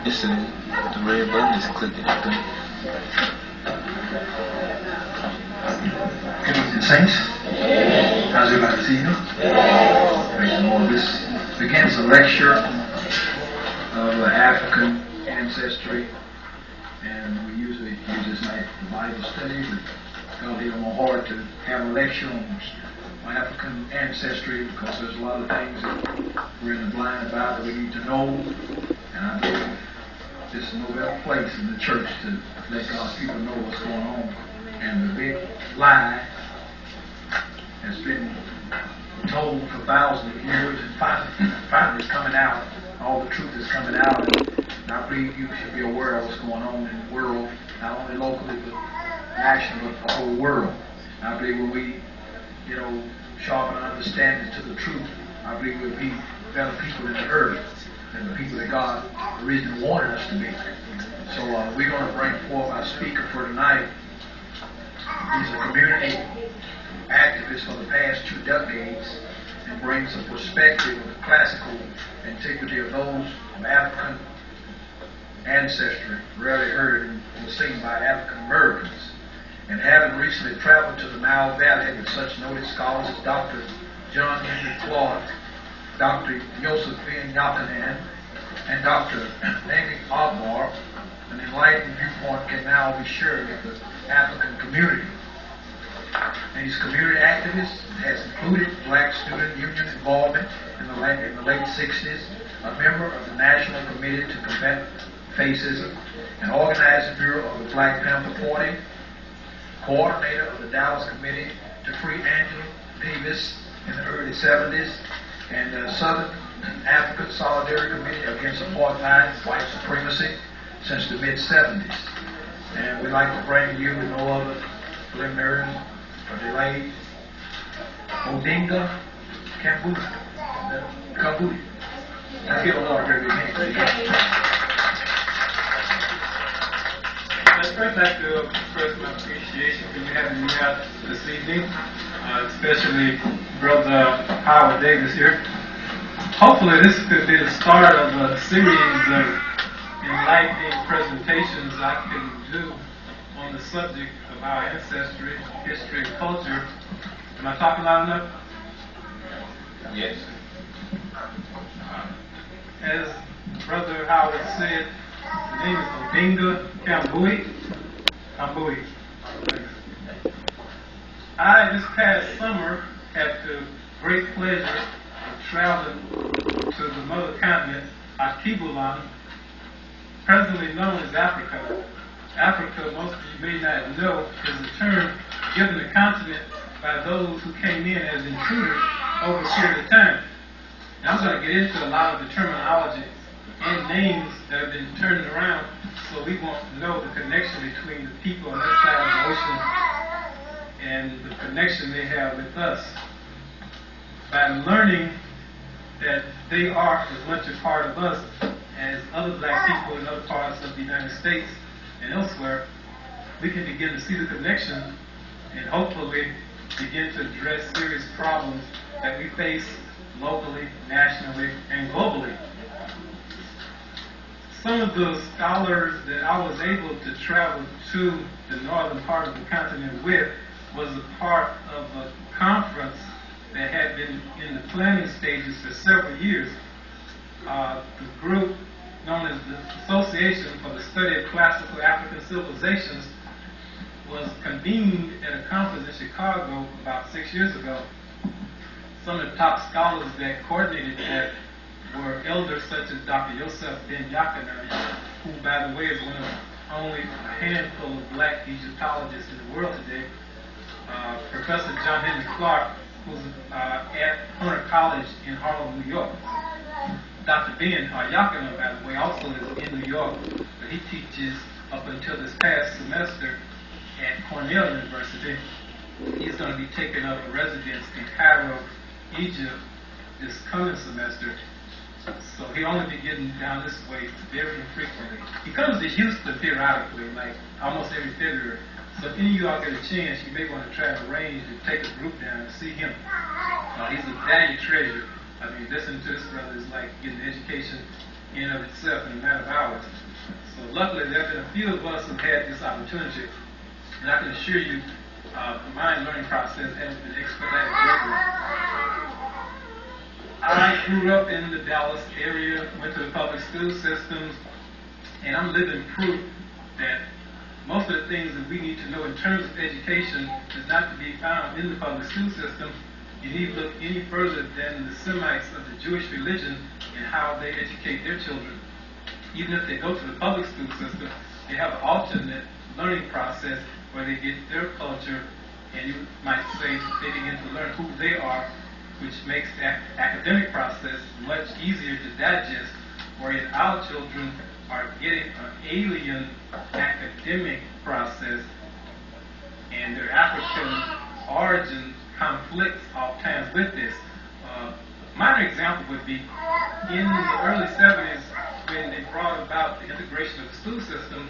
It's the red button is clicking, I think. Good evening, Saints. How's everybody this evening? Praise the Lord. This begins a lecture of African ancestry, and we usually use this night for Bible study, but God laid on my heart to have a lecture on African ancestry because there's a lot of things that we're in the blind about that we need to know, and I believe this is no better place in the church to let God's people know what's going on. And the big lie has been told for thousands of years, and finally it's coming out. All the truth is coming out, and I believe you should be aware of what's going on in the world, not only locally but nationally, but the whole world. I believe when we, sharpen our understanding to the truth, I believe we'll be better people in the earth than the people that God originally wanted us to be. So we're going to bring forth our speaker for tonight. He's a community activist for the past 2 decades and brings a perspective of the classical antiquity of those of African ancestry, rarely heard and seen by African Americans. And having recently traveled to the Nile Valley with such noted scholars as Dr. John Henry Clark, Dr. Joseph Ben Yakanan, and Dr. Amy Ogbar, an enlightened viewpoint can now be shared with the African community. And his community activist has included Black Student Union involvement in the late 60s, a member of the National Committee to Combat Racism, an organizing bureau of the Black Panther Party, coordinator of the Dallas Committee to Free Angela Davis in the early 70s, and the Southern African Solidarity Committee against apartheid, white supremacy, since the mid-70s. And we'd like to bring to you with no other preliminaries or delay, Odinga Kambuti. Let's give a Lord a very big hand. I'd first like to express my appreciation for you having me out this evening, especially Brother Howard Davis here. Hopefully this could be the start of a series of enlightening presentations I can do on the subject of our ancestry, history, and culture. Am I talking loud enough? Yes. As Brother Howard said, the name is Odinga Kambuti. I, this past summer, had the great pleasure of traveling to the mother continent, Akibulan, presently known as Africa. Africa, most of you may not know, is a term given the continent by those who came in as intruders over a period of time. Now, I'm going to get into a lot of the terminology and names that have been turned around so we won't know the connection between the people on that side of the ocean and the connection they have with us. By learning that they are as much a part of us as other black people in other parts of the United States and elsewhere, we can begin to see the connection and hopefully begin to address serious problems that we face locally, nationally, and globally. Some of the scholars that I was able to travel to the northern part of the continent with was a part of a conference that had been in the planning stages for several years. The group known as the Association for the Study of Classical African Civilizations was convened at a conference in Chicago about 6 years ago. Some of the top scholars that coordinated that were elders such as Dr. Joseph Ben Yakanan, who, by the way, is one of only a handful of black Egyptologists in the world today. Professor John Henry Clark, who's at Hunter College in Harlem, New York. Dr. Ben Yakanan, by the way, also is in New York, but he teaches up until this past semester at Cornell University. He's going to be taking up a residence in Cairo, Egypt, this coming semester. So he only be getting down this way very infrequently. He comes to Houston periodically, like almost every February. So if any of you all get a chance, you may want to try to arrange to take a group down and see him. He's a valued treasure. I mean, listening to this brother is like getting an education in and of itself in a matter of hours. So luckily there have been a few of us who've had this opportunity, and I can assure you my learning process has been expedited greatly. I grew up in the Dallas area, went to the public school systems, and I'm living proof that most of the things that we need to know in terms of education is not to be found in the public school system. You need to look any further than the Semites of the Jewish religion and how they educate their children. Even if they go to the public school system, they have an alternate learning process where they get their culture, and you might say they begin to learn who they are, which makes the academic process much easier to digest, whereas our children are getting an alien academic process, and their African origin conflicts oftentimes with this. Minor example would be in the early 70s when they brought about the integration of the school system,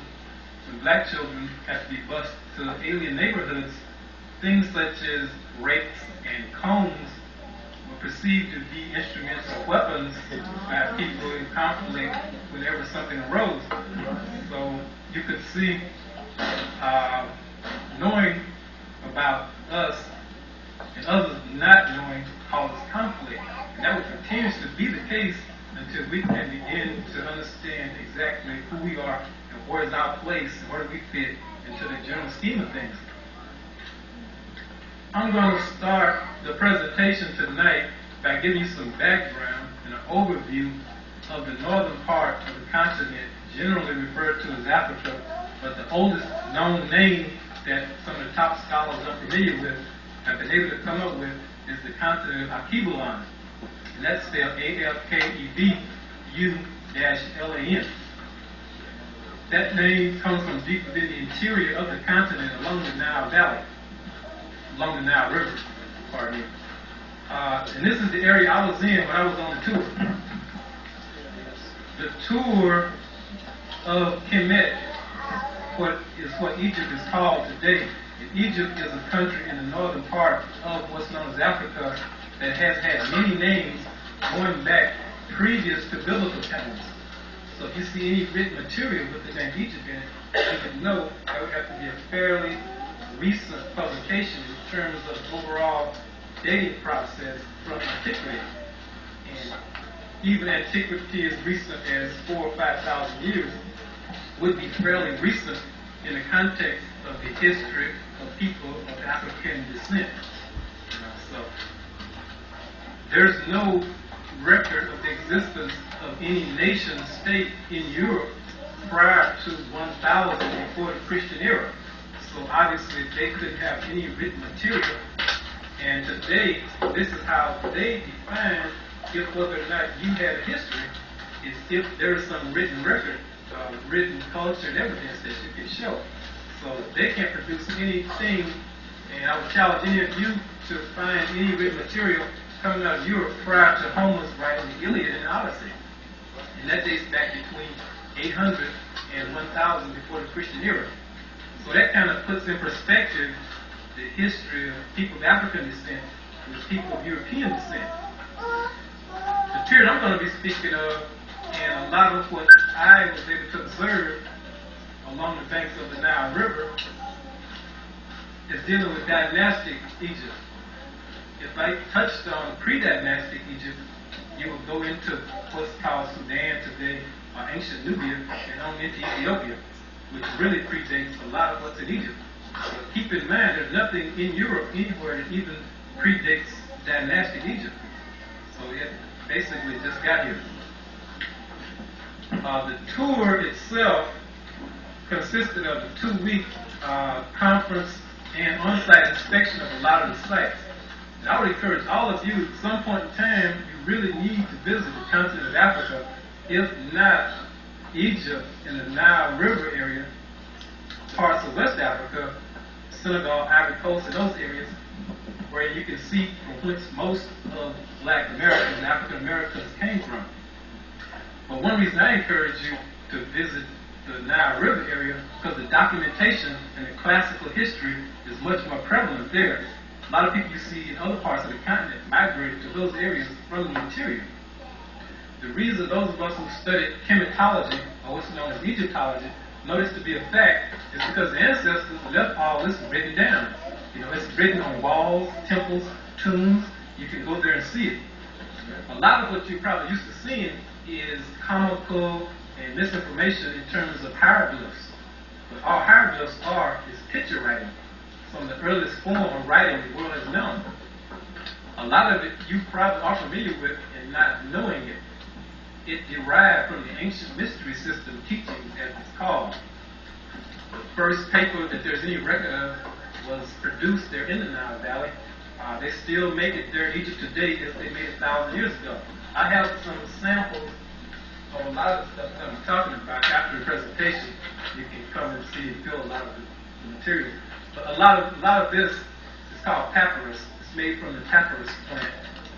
when black children had to be bused to alien neighborhoods, things such as rakes and combs were perceived to be instruments or weapons by people in conflict whenever something arose. So you could see knowing about us and others not knowing causes conflict. And that will continue to be the case until we can begin to understand exactly who we are and where is our place and where do we fit into the general scheme of things. I'm going to start the presentation tonight by giving you some background and an overview of the northern part of the continent, generally referred to as Africa, but the oldest known name that some of the top scholars I'm familiar with have been able to come up with is the continent of Alkebulan, and that's spelled Alkebulan. That name comes from deep within the interior of the continent along the Nile Valley, along the Nile River, pardon me. And this is the area I was in when I was on the tour. The tour of Kemet, what Egypt is called today. And Egypt is a country in the northern part of what's known as Africa that has had many names going back previous to biblical times. So if you see any written material with the name Egypt in it, you can know that would have to be a fairly recent publication in terms of overall dating process from antiquity. And even antiquity as recent as 4,000 or 5,000 years would be fairly recent in the context of the history of people of African descent. So there's no record of the existence of any nation state in Europe prior to 1000 before the Christian era. So obviously they couldn't have any written material. And today, this is how they define if whether or not you had a history, is if there is some written record, written culture and evidence that you can show. So they can't produce anything, and I would challenge any of you to find any written material coming out of Europe prior to Homer's writing the Iliad and the Odyssey. And that dates back between 800 and 1000 before the Christian era. So that kind of puts in perspective the history of people of African descent with people of European descent. The period I'm going to be speaking of, and a lot of what I was able to observe along the banks of the Nile River, is dealing with dynastic Egypt. If I touched on pre-dynastic Egypt, you would go into what's called Sudan today, or ancient Nubia, and on into Ethiopia, which really predates a lot of what's in Egypt. But keep in mind, there's nothing in Europe anywhere that even predates dynastic Egypt. So it basically just got here. The tour itself consisted of a 2-week conference and on-site inspection of a lot of the sites. And I would encourage all of you, at some point in time, you really need to visit the continent of Africa, if not Egypt in the Nile River area, parts of West Africa, Senegal, Ivory Coast, and those areas, where you can see from whence most of Black Americans and African Americans came from. But one reason I encourage you to visit the Nile River area, because the documentation and the classical history is much more prevalent there. A lot of people you see in other parts of the continent migrated to those areas from the interior. The reason those of us who studied chematology, or what's known as Egyptology, know this to be a fact is because the ancestors left all this written down. You know, it's written on walls, temples, tombs. You can go there and see it. A lot of what you're probably used to seeing is comical and misinformation in terms of hieroglyphs. But all hieroglyphs are is picture writing, from the earliest form of writing the world has known. A lot of it you probably are familiar with and not knowing it. It derived from the ancient mystery system teachings, as it's called. The first paper that there's any record of was produced there in the Nile Valley. They still make it there in Egypt today as they made 1,000 years ago. I have some samples of a lot of the stuff that I'm talking about after the presentation. You can come and see and feel a lot of the material. But a lot of this is called papyrus. It's made from the papyrus plant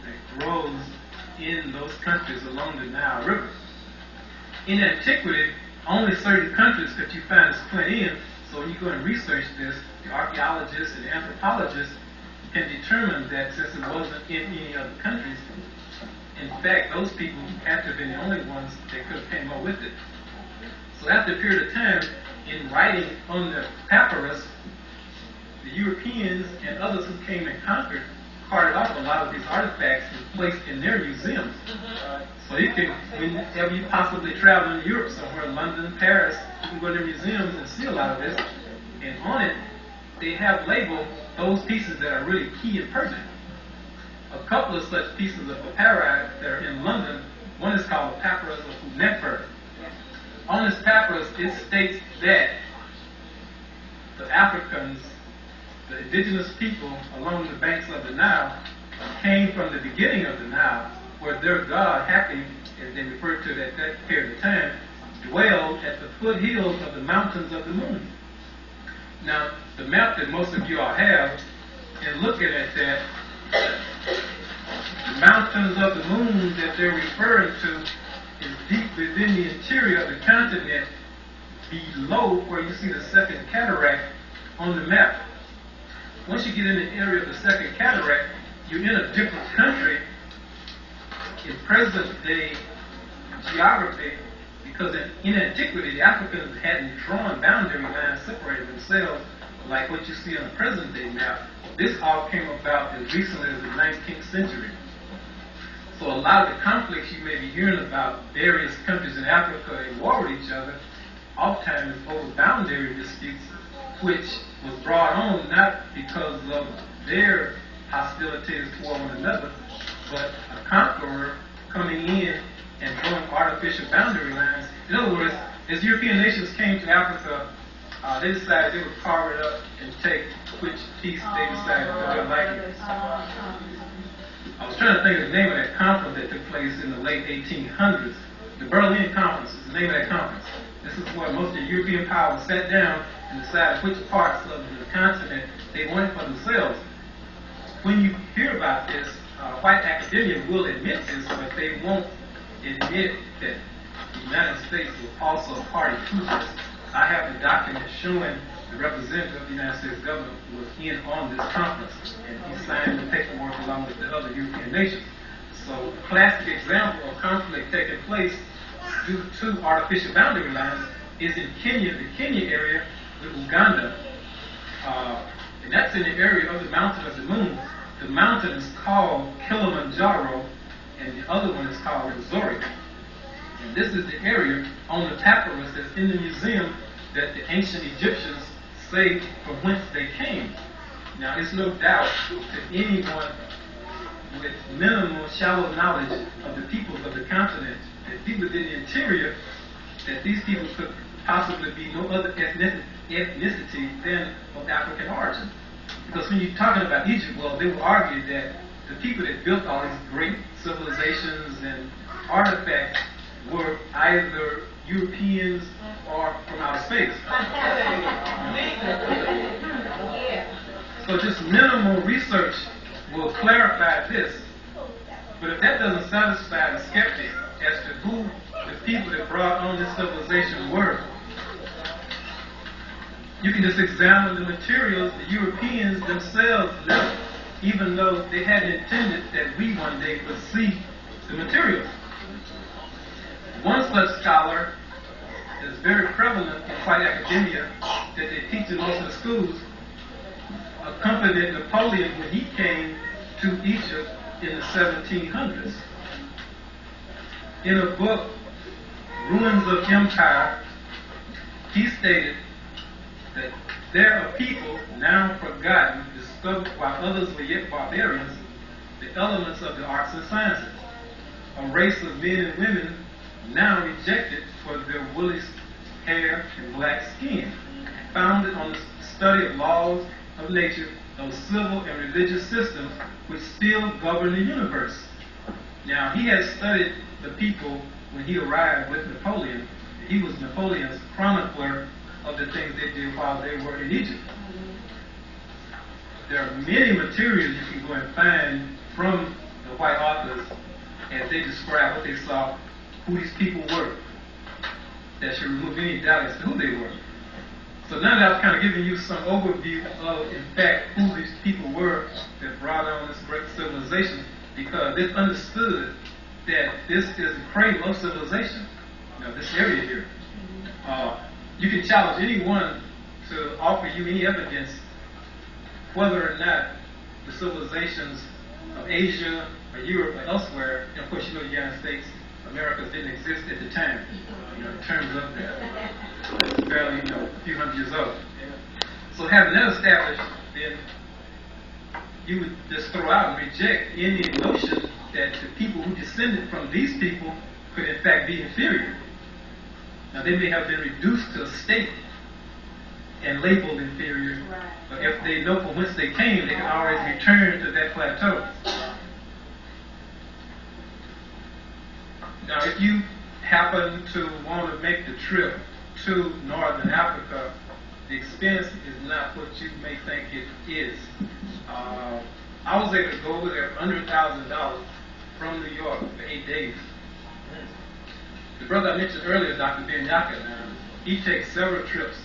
that grows in those countries along the Nile River. In antiquity, only certain countries could you find this plant in, so when you go and research this, the archaeologists and anthropologists can determine that since it wasn't in any other countries, in fact, those people had to have been the only ones that could have came up with it. So after a period of time, in writing on the papyrus, the Europeans and others who came and conquered carted off a lot of these artifacts and placed in their museums. So you can, whenever you possibly travel in Europe somewhere, London, Paris, you can go to their museums and see a lot of this. And on it, they have labeled those pieces that are really key and pertinent. A couple of such pieces of papyri that are in London, one is called the Papyrus of Nefer. On this papyrus, it states that the Africans, the indigenous people along the banks of the Nile, came from the beginning of the Nile, where their god, Hapi, as they referred to it at that period of time, dwelled at the foothills of the mountains of the moon. Now, the map that most of you all have, and looking at that, the mountains of the moon that they're referring to is deep within the interior of the continent, below where you see the second cataract on the map. Once you get in the area of the second cataract, you're in a different country in present-day geography, because in antiquity, the Africans hadn't drawn boundary lines separating themselves like what you see on the present-day map. This all came about as recently as the 19th century. So a lot of the conflicts you may be hearing about various countries in Africa at war with each other, oftentimes over boundary disputes, which was brought on not because of their hostilities toward one another, but a conqueror coming in and drawing artificial boundary lines. In other words, as European nations came to Africa, they decided they would carve it up and take which piece they decided that they liked. I was trying to think of the name of that conference that took place in the late 1800s. The Berlin Conference is the name of that conference. This is where most of the European powers sat down and decided which parts of the continent they wanted for themselves. When you hear about this, white academia will admit this, but they won't admit that the United States was also a party to this. I have the document showing the representative of the United States government was in on this conference, and he signed the paperwork along with the other European nations. So a classic example of conflict taking place due to artificial boundary lines is in Kenya, the Kenya area with Uganda. And that's in the area of the mountain of the moon. The mountain is called Kilimanjaro, and the other one is called Rwenzori. And this is the area on the papyrus that's in the museum that the ancient Egyptians say from whence they came. Now, it's no doubt that anyone with minimal, shallow knowledge of the peoples of the continent that deep within the interior, that these people could possibly be no other ethnicity than of African origin. Because when you're talking about Egypt, well, they will argue that the people that built all these great civilizations and artifacts were either Europeans or from outer space. So just minimal research will clarify this. But if that doesn't satisfy the skeptic as to who the people that brought on this civilization were, you can just examine the materials the Europeans themselves left, even though they hadn't intended that we one day would see the materials. One such scholar is very prevalent in white academia that they teach in most of the schools, accompanied Napoleon when he came to Egypt in the 1700s. In a book, Ruins of Empire, he stated that there are people now forgotten, discovered while others were yet barbarians, the elements of the arts and sciences. A race of men and women now rejected for their woolly hair and black skin, founded on the study of laws of nature, those civil and religious systems which still govern the universe. Now, he had studied the people when he arrived with Napoleon. He was Napoleon's chronicler of the things they did while they were in Egypt. There are many materials you can go and find from the white authors as they describe what they saw, who these people were, that should remove any doubt as to who they were. So now that I've kind of given you some overview of, in fact, who these people were that brought on this great civilization, because it's understood that this is the cradle of civilization, this area here. You can challenge anyone to offer you any evidence whether or not the civilizations of Asia or Europe or elsewhere, and of course you know the United States, America didn't exist at the time, in terms of that. It's barely, a few hundred years old. So having that established, then you would just throw out and reject any notion that the people who descended from these people could in fact be inferior. Now they may have been reduced to a state and labeled inferior, but if they know from whence they came, they can always return to that plateau. Now if you happen to want to make the trip to Northern Africa, the expense is not what you may think it is. I was able to go over there for $100,000 from New York for 8 days. The brother I mentioned earlier, Dr. Ben Yaka, he takes several trips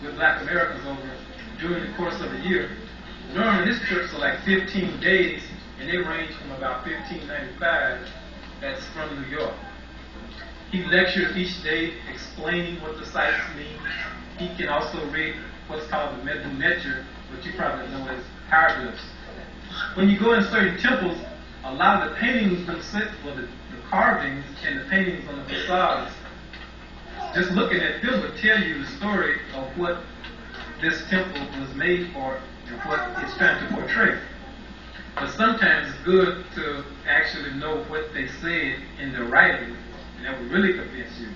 with Black Americans over during the course of a year. Normally his trips are like 15 days, and they range from about $15.95. That's from New York. He lectures each day explaining what the sites mean. He can also read what's called the Medu Neter, which you probably know as hieroglyphs. When you go in certain temples, a lot of the paintings themselves, the carvings and the paintings on the facades, just looking at them would tell you the story of what this temple was made for and what it's trying to portray. But sometimes it's good to actually know what they said in their writings, and that would really convince you.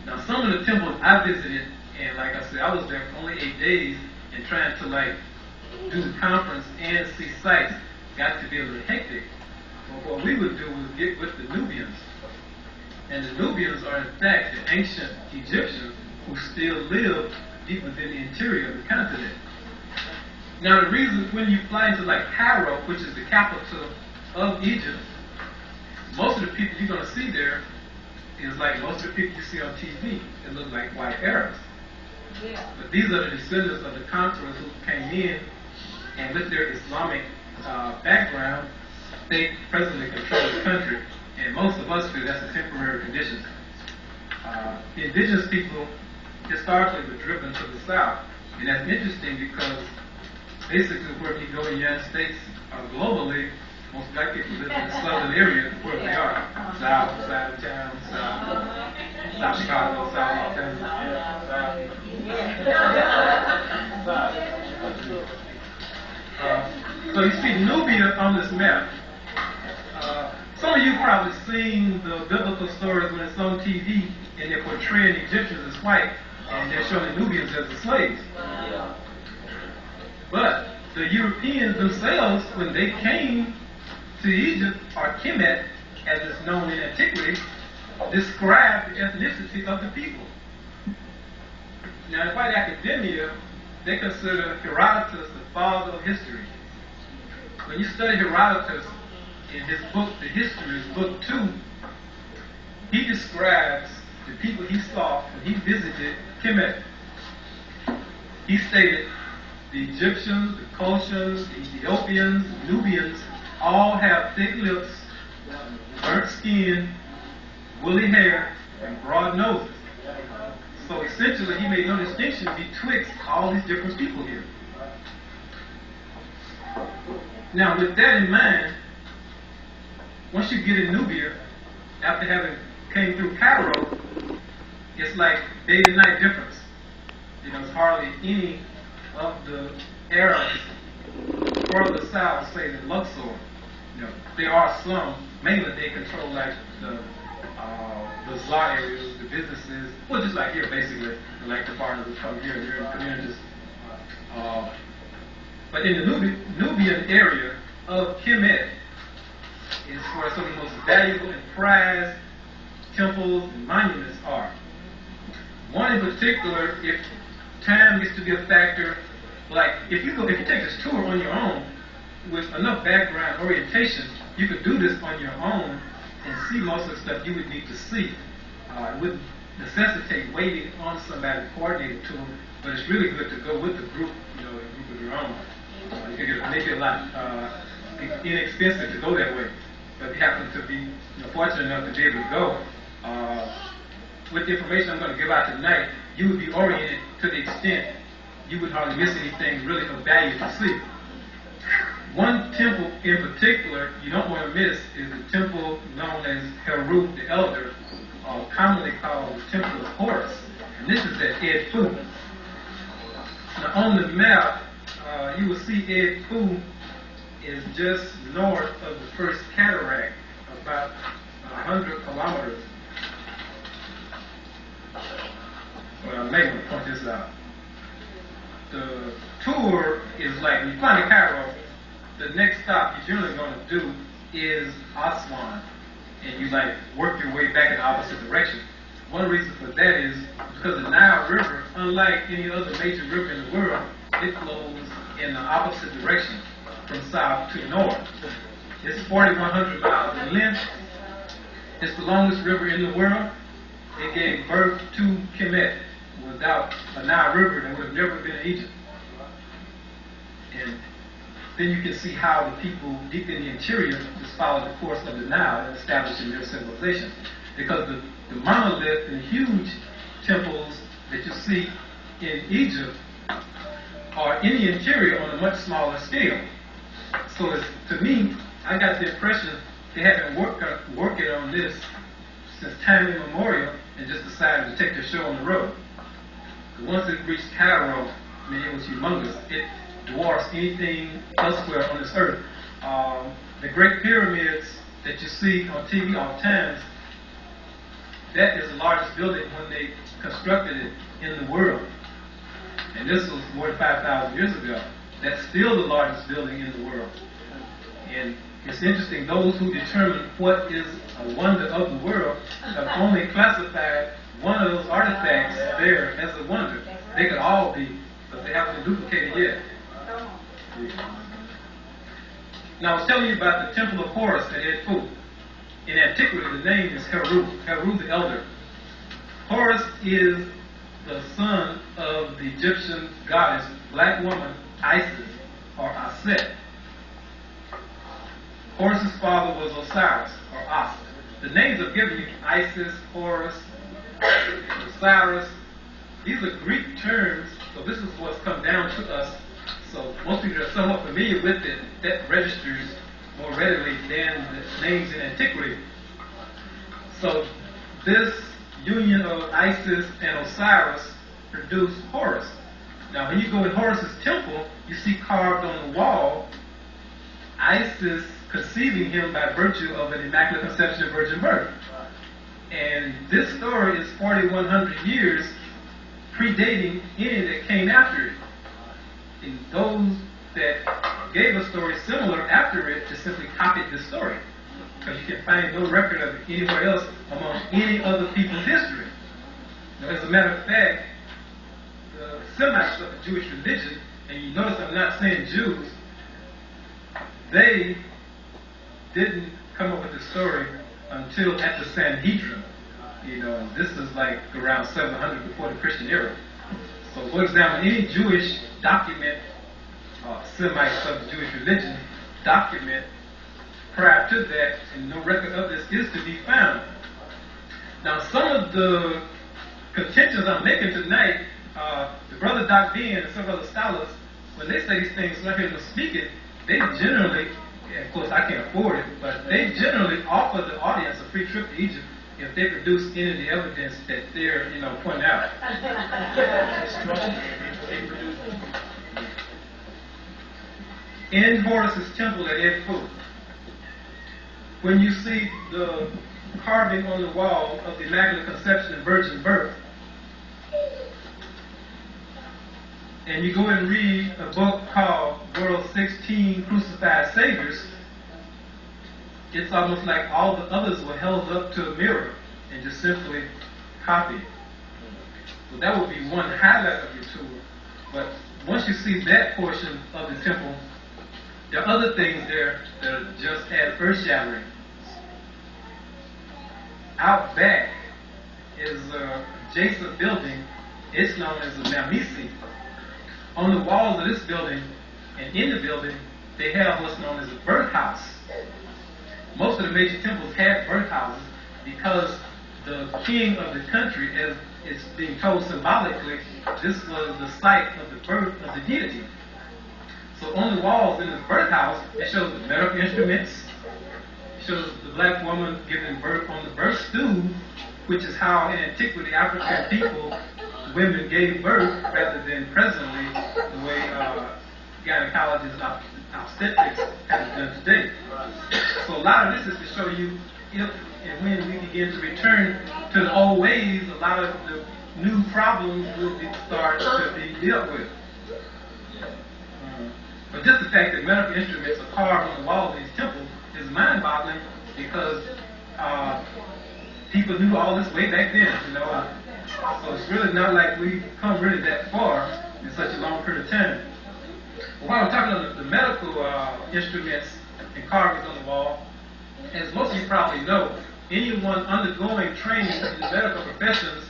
Now, some of the temples I visited, and like I said, I was there for only 8 days, and trying to do the conference and see sites got to be a little hectic. But what we would do was get with the Nubians. And the Nubians are in fact the ancient Egyptians who still live deep within the interior of the continent. Now the reason when you fly into Cairo, which is the capital of Egypt, most of the people you're going to see there is like most of the people you see on TV. They look like white Arabs. Yeah. But these are the descendants of the conquerors who came in, and with their Islamic background, they presently control the country. And most of us feel that's a temporary condition. The indigenous people historically were driven to the south. And that's interesting because basically where you go in the United States globally, most black people live in the southern area where they are. South side of town, south Chicago, south Los Angeles, so you see Nubia on this map. Some of you probably seen the biblical stories when it's on TV and they're portraying Egyptians as white and they're showing the Nubians as the slaves. But the Europeans themselves, when they came to Egypt, or Kemet, as it's known in antiquity, described the ethnicity of the people. Now in white academia, they consider Herodotus the father of history. When you study Herodotus, in his book, The History, book 2, he describes the people he saw when he visited Kemet. He stated the Egyptians, the Koshians, the Ethiopians, the Nubians all have thick lips, burnt skin, woolly hair, and broad noses. So essentially, he made no distinction betwixt all these different people here. Now, with that in mind, once you get in Nubia, after having came through Cairo, it's like day and night difference. You know, it's hardly any of the Arabs further south, say than Luxor. You know, there are some, mainly they control like the Zar areas, the businesses, well, just like here basically, like the foreigners that come here, they're in communities. But in the Nubian area of Kemet is where some of the most valuable and prized temples and monuments are. One in particular, if time gets to be a factor, like if you take this tour on your own with enough background orientation, you could do this on your own and see most of the stuff you would need to see. It wouldn't necessitate waiting on somebody to coordinate a tour, but it's really good to go with the group, you know, a group of your own. You could get maybe a lot inexpensive to go that way, but you happen to be fortunate enough to be able to go. With the information I'm going to give out tonight, you would be oriented to the extent you would hardly miss anything really of value to see. One temple in particular you don't want to miss is the temple known as Heru the Elder, commonly called the Temple of Horus. And this is at Edfu. Now on the map, you will see Edfu is just north of the first cataract, about 100 kilometers. Well, I may want to point this out. The tour is like, when you find in Cairo, the next stop you're generally going to do is Aswan, and you like work your way back in the opposite direction. One reason for that is because the Nile River, unlike any other major river in the world, it flows in the opposite direction, from south to north. It's 4,100 miles in length. It's the longest river in the world. It gave birth to Kemet. Without a Nile River, there would have never been Egypt. And then you can see how the people deep in the interior just followed the course of the Nile and establishing their civilization. Because the monolith and huge temples that you see in Egypt are in the interior on a much smaller scale. So to me, I got the impression they had been working on this since time immemorial and just decided to take their show on the road. Once it reached Cairo, I mean, it was humongous. It dwarfs anything elsewhere on this earth. The Great Pyramids that you see on TV all the time, that is the largest building when they constructed it in the world. And this was more than 5,000 years ago. That's still the largest building in the world. And it's interesting, those who determine what is a wonder of the world have only classified one of those artifacts there as a wonder. They could all be, but they haven't been duplicated yet. Now I was telling you about the Temple of Horus at Edfu. In antiquity, the name is Heru, Heru the Elder. Horus is the son of the Egyptian goddess, black woman, Isis, or Aset. Horus's father was Osiris, or Ast. The names are given you, Isis, Horus, Osiris. These are Greek terms, so this is what's come down to us. So most people are somewhat familiar with it. That registers more readily than the names in antiquity. So this union of Isis and Osiris produced Horus. Now when you go in Horus's temple, you see carved on the wall Isis conceiving him by virtue of an Immaculate Conception and Virgin Birth. And this story is 4,100 years predating any that came after it. And those that gave a story similar after it just simply copied this story. Because you can find no record of it anywhere else among any other people's history. Now, as a matter of fact, the Semites of the Jewish religion, and you notice I'm not saying Jews, they didn't come up with the story until at the Sanhedrin. You know, this is like around 700 before the Christian era. So, for example, any Jewish document, Semites of the Jewish religion document prior to that, and no record of this is to be found. Now, some of the contentions I'm making tonight, the brother Doc Dean and some other scholars, when they say these things, when I hear them speaking, they generally, and of course I can't afford it, but they generally offer the audience a free trip to Egypt if they produce any of the evidence that they're, pointing out. In Horus's temple at Edfu, when you see the carving on the wall of the Immaculate Conception and Virgin Birth, and you go and read a book called World's 16 Crucified Saviors, it's almost like all the others were held up to a mirror and just simply copied. So that would be one highlight of your tour. But once you see that portion of the temple, there are other things there that are just as earth-shattering. Out back is an adjacent building. It's known as the Mamisi. On the walls of this building and in the building, they have what's known as a birth house. Most of the major temples had birth houses because the king of the country, as it's being told symbolically, this was the site of the birth of the deity. So on the walls in this birth house, it shows the medical instruments. It shows the black woman giving birth on the birth stool, which is how in antiquity African people, women gave birth rather than presently the way gynecologists and obstetrics have done today. So a lot of this is to show you if and when we begin to return to the old ways, a lot of the new problems will start to be dealt with. But just the fact that medical instruments are carved on the walls of these temples is mind-boggling because people knew all this way back then, So it's really not like we've come really that far in such a long period of time. But while we're talking about the medical instruments and carvings on the wall, as most of you probably know, anyone undergoing training in the medical professions,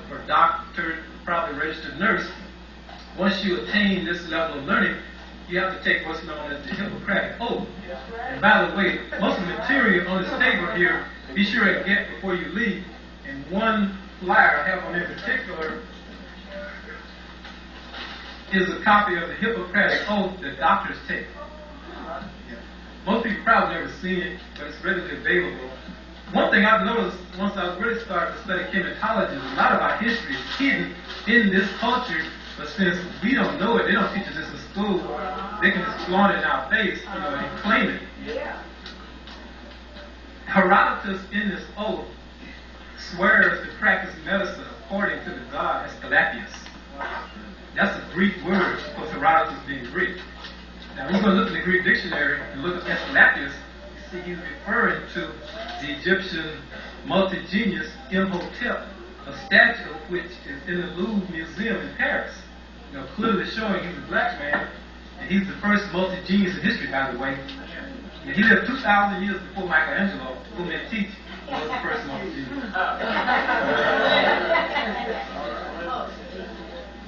for doctor, probably registered nurse, once you attain this level of learning, you have to take what's known as the Hippocratic Oath. And by the way, most of the material on this table here, be sure to get before you leave. And one flyer I have on in particular is a copy of the Hippocratic Oath that doctors take. Most people probably never seen it, but it's readily available. One thing I've noticed once I really started to study chematology is a lot of our history is hidden in this culture, but since we don't know it, they don't teach us this in school, they can just flaunt it in our face, and claim it. Herodotus in this oath swears to practice medicine according to the god Asclepius. That's a Greek word, because Herodotus being Greek. Now, we're going to look in the Greek dictionary and look at Asclepius. You see, he's referring to the Egyptian multi-genius Imhotep, a statue of which is in the Louvre Museum in Paris. Clearly showing he's a black man, and he's the first multi-genius in history, by the way. And he lived 2,000 years before Michelangelo, who Medici was the first multi-genius.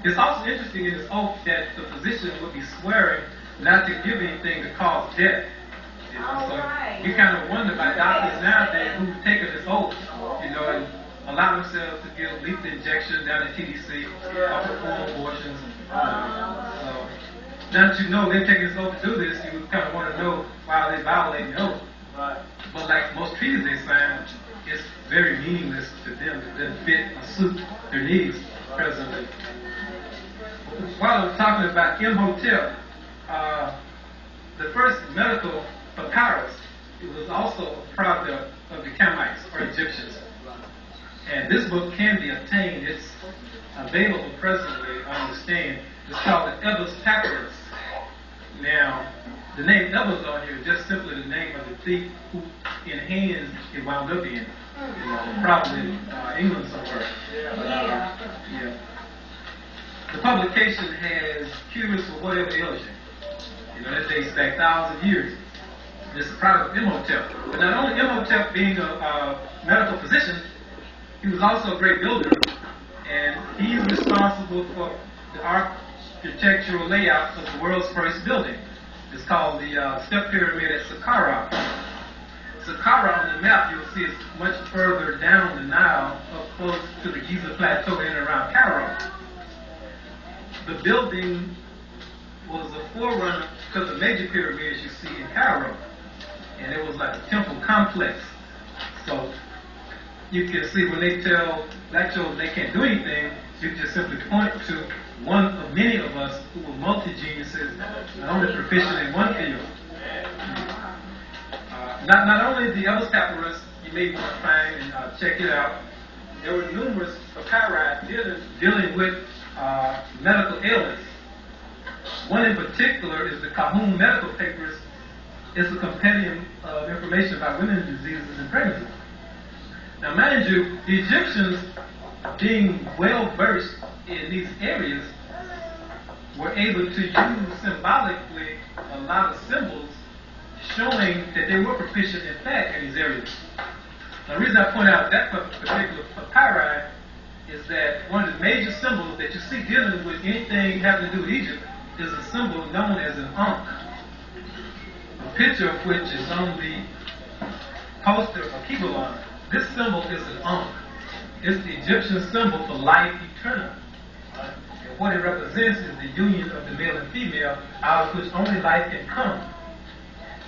It's also interesting in this oath that the physician would be swearing not to give anything to cause death. So we kind of wonder about doctors nowadays who've taken this oath, and allow themselves to give lethal injections down at TDC, or perform abortions. So now that you know they're taking this oath to do this, you kind of want to know why they're violating the oath. But like most treaties they sign, it's very meaningless to them. It doesn't fit or suit their needs presently. While I'm talking about Imhotep, the first medical papyrus, it was also a product of the Kamites or Egyptians. And this book can be obtained. It's available presently, I understand. It's called the Ebers Papyrus. Now, the name Ebers on here is just simply the name of the thief who in hands it wound up in. Probably England somewhere. Yeah. The publication has cures for whatever ails you. That dates back 1,000 years. It's a product of Imhotep. But not only Imhotep being a medical physician, he was also a great builder. And he's responsible for the architectural layout of the world's first building. It's called the Step Pyramid at Saqqara. Saqqara on the map, you'll see it's much further down the Nile, up close to the Giza Plateau in and around Cairo. The building was a forerunner to the major pyramids you see in Cairo. And it was like a temple complex. So you can see when they tell black children they can't do anything, you can just simply point to one of many of us who were multi-geniuses, not only proficient in one field. Not only the other papyrus you may want to find and check it out, there were numerous papyri dealing with medical ailments. One in particular is the Kahun Medical Papers. It's a compendium of information about women's diseases and pregnancy. Now, mind you, the Egyptians, being well versed in these areas, were able to use symbolically a lot of symbols showing that they were proficient in fact in these areas. Now, the reason I point out that particular papyri is that one of the major symbols that you see dealing with anything having to do with Egypt is a symbol known as an Ankh. A picture of which is on the poster of Kibbalah. This symbol is an Ankh. It's the Egyptian symbol for life eternal. And what it represents is the union of the male and female, out of which only life can come.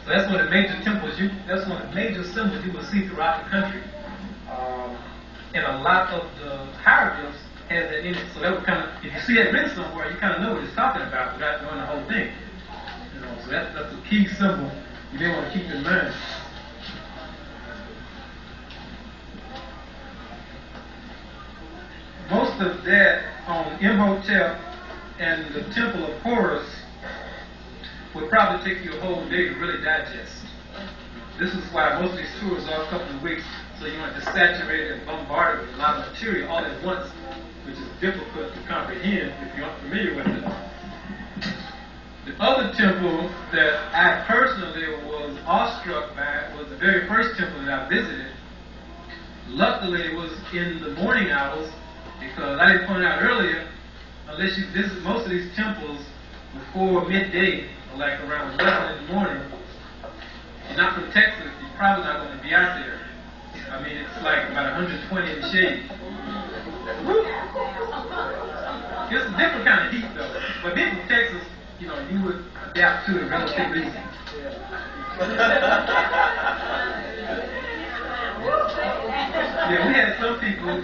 So that's one of the major temples. That's one of the major symbols you will see throughout the country. And a lot of the hieroglyphs has that in it. So that would kind of, if you see that written somewhere, you kind of know what it's talking about without knowing the whole thing. You know, so that's a key symbol you may want to keep in mind. Most of that on Imhotep and the Temple of Horus would probably take you a whole day to really digest. This is why most of these tours are a couple of weeks, so you want to saturate and bombard it with a lot of material all at once, which is difficult to comprehend if you're unfamiliar with it. The other temple that I personally was awestruck by was the very first temple that I visited. Luckily, it was in the morning hours, because I didn't point out earlier, unless you visit most of these temples before midday, or like around 11 in the morning, you're not from Texas, you're probably not going to be out there. I mean, it's like about 120 in the shade. It's a different kind of heat, though. But being from Texas, you know, you would adapt to it relatively easy. Yeah, we had some people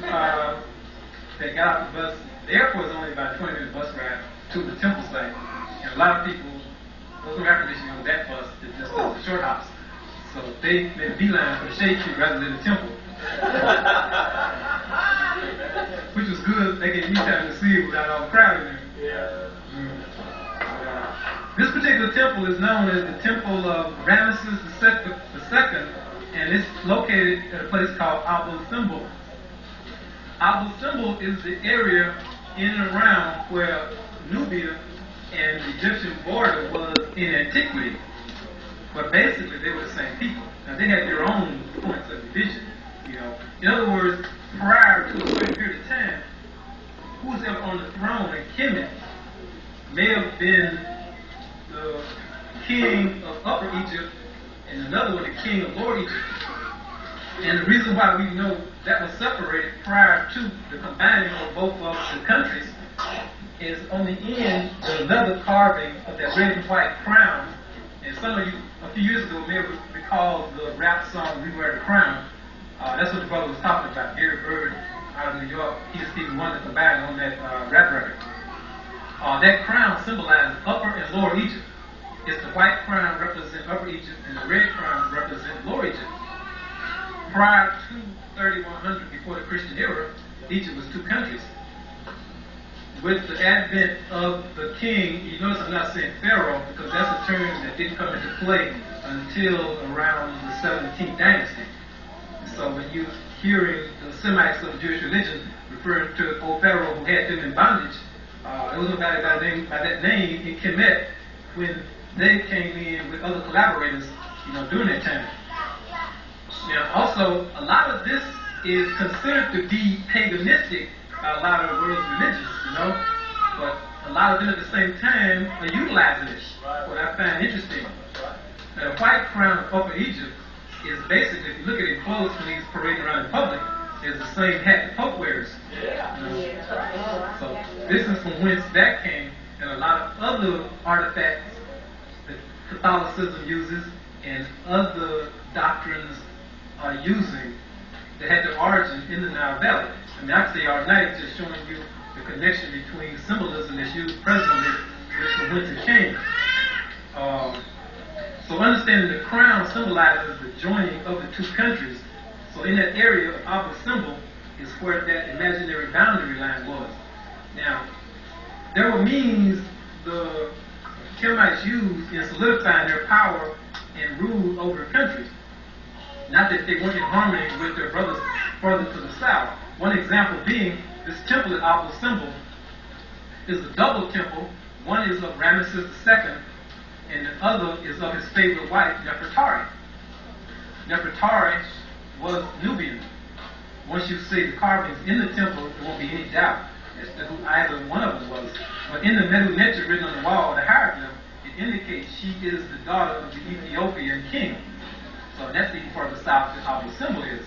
that got off the bus. The airport is only about a 20-minute bus ride to the temple site. And a lot of people, those who air conditioning on that bus, they just took the short hops. So they made a beeline for the shade tree rather than the temple. Which was good. They gave me time to see it without all the crowd in there. Yeah. This particular temple is known as the Temple of Ramesses II, and it's located at a place called Abu Simbel. Abu Simbel is the area in and around where Nubia and the Egyptian border was in antiquity. But basically, they were the same people. Now, they had their own points of division, you know. In other words, prior to a certain period of time, who was ever on the throne in Kemet may have been the king of Upper Egypt and another one, the king of Lower Egypt. And the reason why we know that was separated prior to the combining of both of the countries is on the end, there's another carving of that red and white crown. And some of you, a few years ago, may recall the rap song, W.R.T. Crown. That's what the brother was talking about. Gary Bird out of New York, he's the one that combined on that rap record. That crown symbolizes Upper and Lower Egypt. It's the white crown represents Upper Egypt, and the red crown represents Lower Egypt. Prior to 3100, before the Christian era, Egypt was two countries. With the advent of the king, you notice I'm not saying Pharaoh, because that's a term that didn't come into play until around the 17th dynasty. So when you're hearing the Semites of the Jewish religion referring to old Pharaoh who had them in bondage, there was nobody by that name in Kemet when they came in with other collaborators, you know, during that time. Now, also, a lot of this is considered to be paganistic by a lot of the world's religions, you know, but a lot of them at the same time are utilizing it. What I find interesting, the white crown of Upper Egypt is basically, if you look at his clothes when he's parading around in public, is the same hat the Pope wears. So this is from whence that came, and a lot of other artifacts that Catholicism uses and other doctrines are using that had their origin in the Nile Valley. I mean, actually, our night is just showing you the connection between symbolism that's used presently with from whence it came. So understanding the crown symbolizes the joining of the two countries. So in that area of our symbol is where that imaginary boundary line was. Now, there were means the Kemites used in solidifying their power and rule over the country. Not that they weren't in harmony with their brothers further to the south. One example being this temple at Abel symbol is a double temple. One is of Ramesses II, and the other is of his favorite wife, Nefertari. Nefertari was Nubian. Once you see the carvings in the temple, there won't be any doubt as to who either one of them was. But in the Medu Neter written on the wall, the hieroglyph, it indicates she is the daughter of the Ethiopian king. So that's even further south than how the symbol is.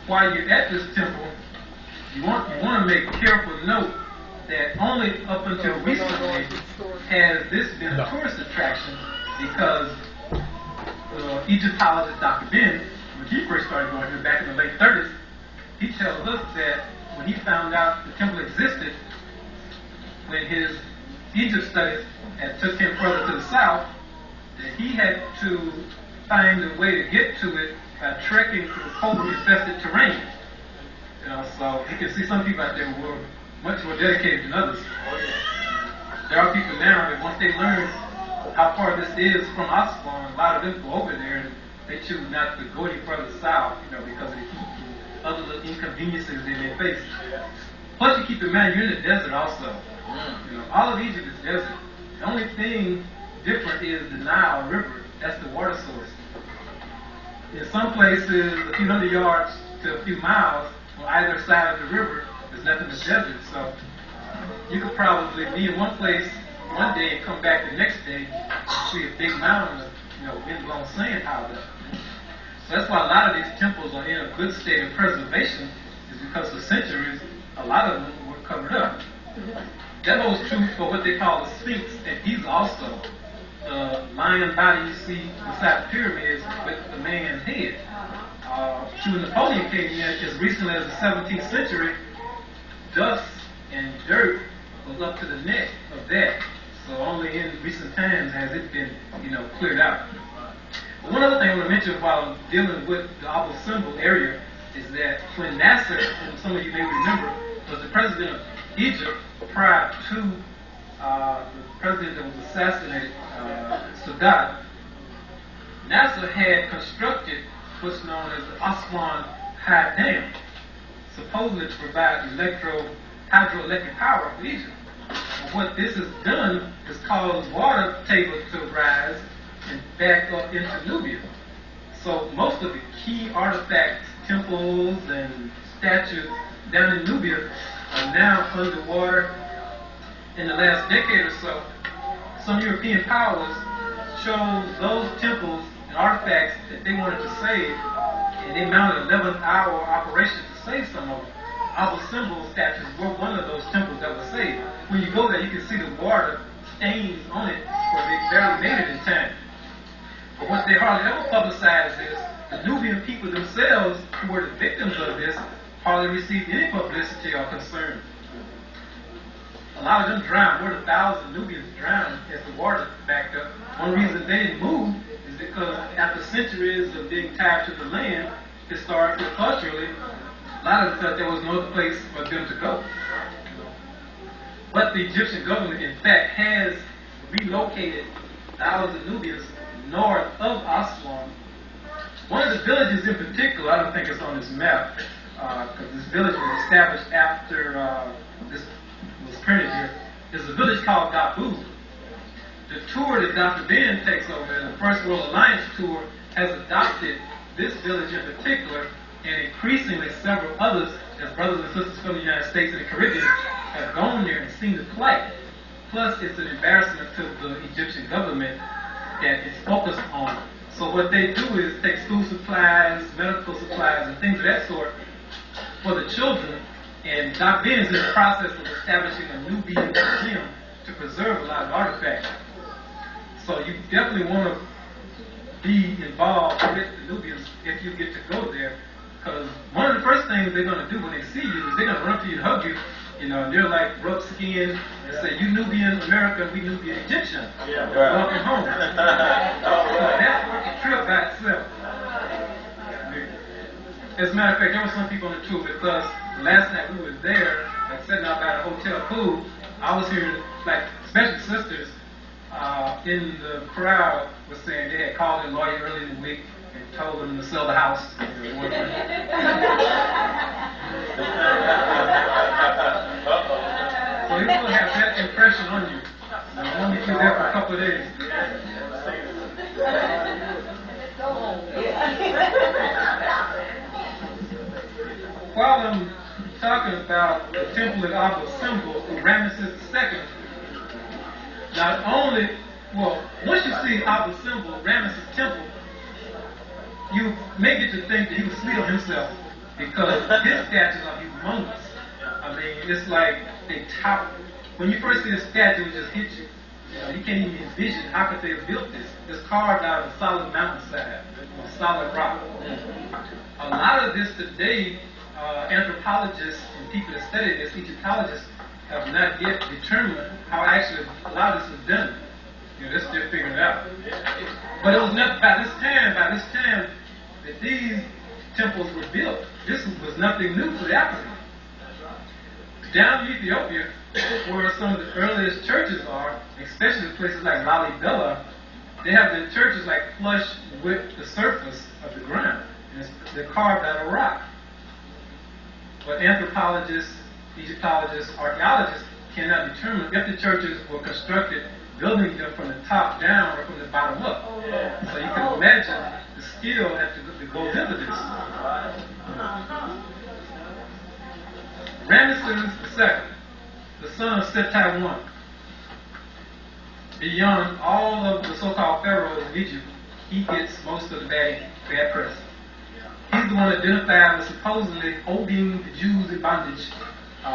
While you're at this temple, you want to make careful note that only up until recently has this been a tourist attraction, because Egyptologist Dr. Ben, when he first started going here back in the late 30s, he tells us that when he found out the temple existed, when his Egypt studies had took him further to the south, that he had to find a way to get to it by trekking through cobra-infested terrain. You know, so you can see some people out there who were much more dedicated than others. There are people now that once they learn how far this is from Aswan, a lot of them go over there and they choose not to go any further south, you know, because of the other little inconveniences they may face. Plus, you keep in mind you're in the desert also. You know, all of Egypt is desert. The only thing different is the Nile River. That's the water source. In some places, a few hundred yards to a few miles on either side of the river, there's nothing but desert. So you could probably be in one place one day and come back the next day and see a big mountain of, you know, wind-blown sand piled up. So that's why a lot of these temples are in a good state of preservation, is because for centuries, a lot of them were covered up. That holds true for what they call the Sphinx at Giza also. The lion body you see beside the pyramids with the man's head. When Napoleon came in, as recently as the 17th century, dust and dirt was up to the neck of that. So only in recent times has it been, you know, cleared out. But one other thing I want to mention while dealing with the Abel symbol area is that when Nasser, and some of you may remember, was the president of Egypt prior to the president that was assassinated, Sadat, Nasser had constructed what's known as the Aswan High Dam, supposedly to provide hydroelectric power for Egypt. But what this has done is caused water tables to rise and back up into Nubia. So most of the key artifacts, temples, and statues down in Nubia are now underwater. In the last decade or so, some European powers chose those temples and artifacts that they wanted to save, and they mounted an 11-hour operation to save some of them. Our symbol statues were one of those temples that was saved. When you go there, you can see the water stains on it where they barely made it in time. But what they hardly ever publicized is the Nubian people themselves, who were the victims of this, hardly received any publicity or concern. A lot of them drowned. More than 1,000 Nubians drowned as the water backed up. One reason they didn't move is because after centuries of being tied to the land, historically, culturally, a lot of them felt there was no other place for them to go. But the Egyptian government, in fact, has relocated thousands of Nubians north of Aswan. One of the villages in particular, I don't think it's on this map, because this village was established after this was printed here, is a village called Dabu. The tour that Dr. Ben takes over, the First World Alliance tour, has adopted this village in particular, and increasingly several others, as brothers and sisters from the United States and the Caribbean, have gone there and seen the plight. Plus, it's an embarrassment to the Egyptian government that is focused on. So what they do is take school supplies, medical supplies, and things of that sort for the children. And Dr. Ben is in the process of establishing a Nubian museum to preserve a lot of artifacts. So you definitely want to be involved with the Nubians if you get to go there. Because one of the first things they're going to do when they see you is they're going to run to you and hug you. You know, they're like rub skin and say, "You Nubian American, we Nubian Egyptian. Yeah, right. Welcome home." So that's worth the trip by itself. As a matter of fact, there were some people on the tour because last night we were there, like sitting out by the hotel pool. I was hearing, like, especially sisters in the crowd was saying they had called their lawyer early in the week and told them to sell the house. You know, so you will have that impression on you. Only if you're there for a couple of days. While I'm talking about the temple of Abba symbol of Ramesses II, not only, well, once you see Abba symbol, Ramesses temple, you may get to think that he was sweet on himself because his statues are humongous. I mean, it's like they top. When you first see a statue, it just hits you. You know, you can't even envision how could they have built this. It's carved out of a solid mountainside, a solid rock. A lot of this today, anthropologists and people that study this, Egyptologists, have not yet determined how actually a lot of this was done. You know, they're still figuring it out. But it was not by this time that these temples were built. This was nothing new to the Africans. Down in Ethiopia, where some of the earliest churches are, especially places like Lalibela, they have the churches like flush with the surface of the ground. And they're carved out of rock. But anthropologists, Egyptologists, archaeologists cannot determine if the churches were constructed building them from the top down or from the bottom up. So you can imagine the skill that goes into this. Ramesses II, the son of Setai I, beyond all of the so-called pharaohs in Egypt, he gets most of the bad press. He's the one identified as supposedly holding the Jews in bondage.